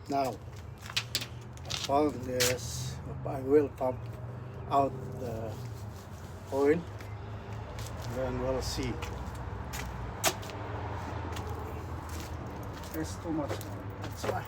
Now, I found this. I will pump out the oil, then we'll see. There's too much oil, that's why.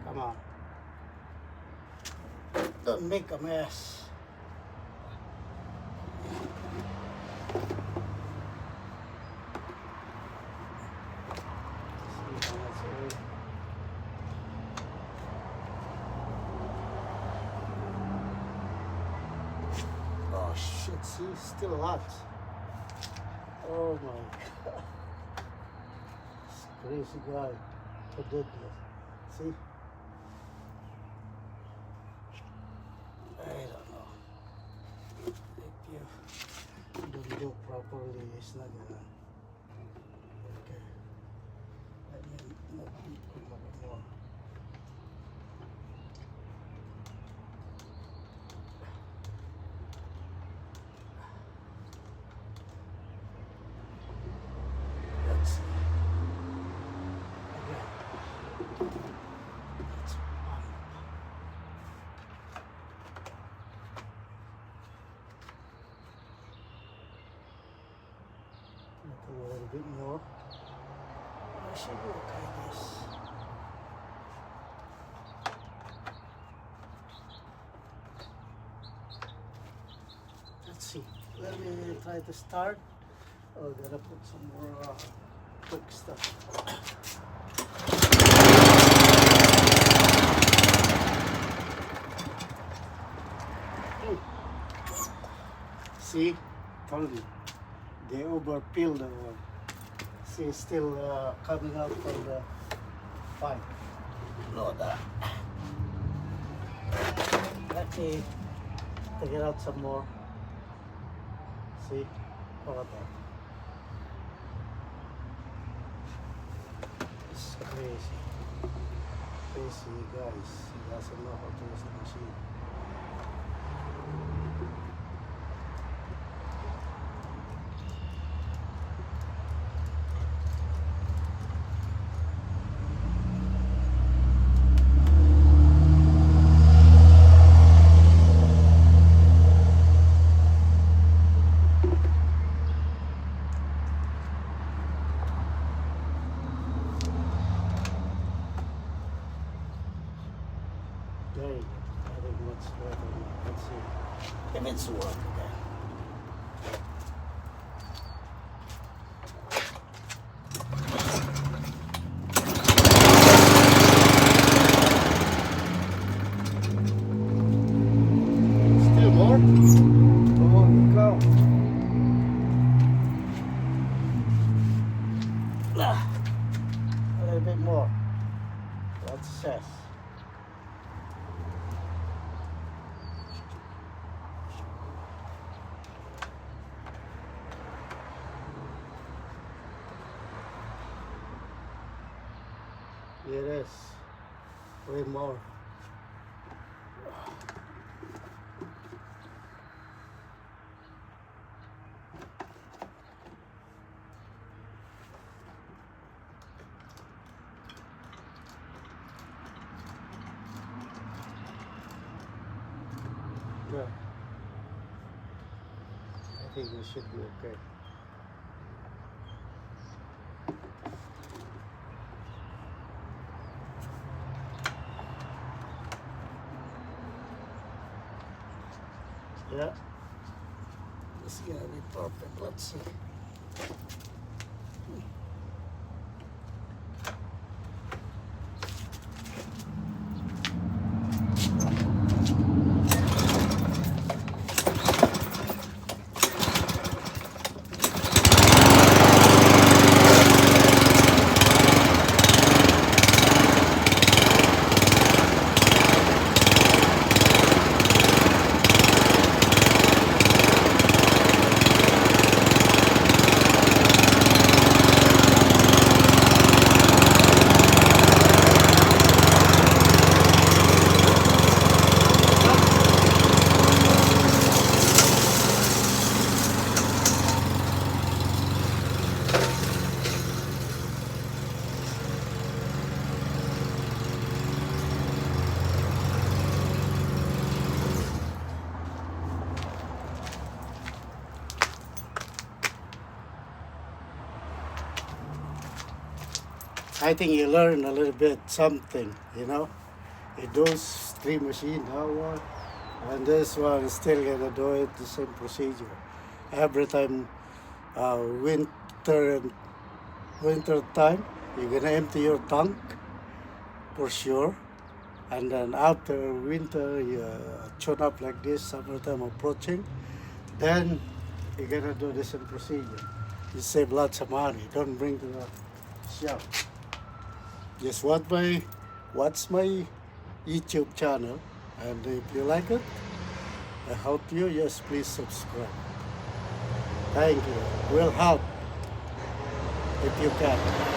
Come on. Don't make a mess. Oh shit, see, still hot. Oh my god. This crazy guy who did this. See? I don't know. If you don't do properly, it's not gonna. Okay. Let me put a bit more. Let's see. Okay. Let's pump. A little bit more. I should look at this. Let's see. Let me try to start. Oh, gotta put some more quick stuff. See, told you. They overfilled the oil. See, it's still coming out from the pipe. Load that. Let me take it out some more. See, how about that? It's crazy. Crazy guys. He doesn't know how to use the machine. There you go. I think much better now. Let's see if it's working again. Still more? Come on, go. A little bit more. That's says. It is way more. Yeah. I think we should be okay. Yeah, it's gonna be perfect. Let's see. I think you learn a little bit something, you know. Those three machines, that one, and this one is still gonna do it the same procedure. Every time winter winter time, you're gonna empty your tank for sure. And then after winter, you tune up like this, summertime approaching, then you're gonna do the same procedure. You save lots of money. Don't bring to the shop. Just watch my YouTube channel, and if you like it, I help you. Yes, please subscribe. Thank you. Will help if you can.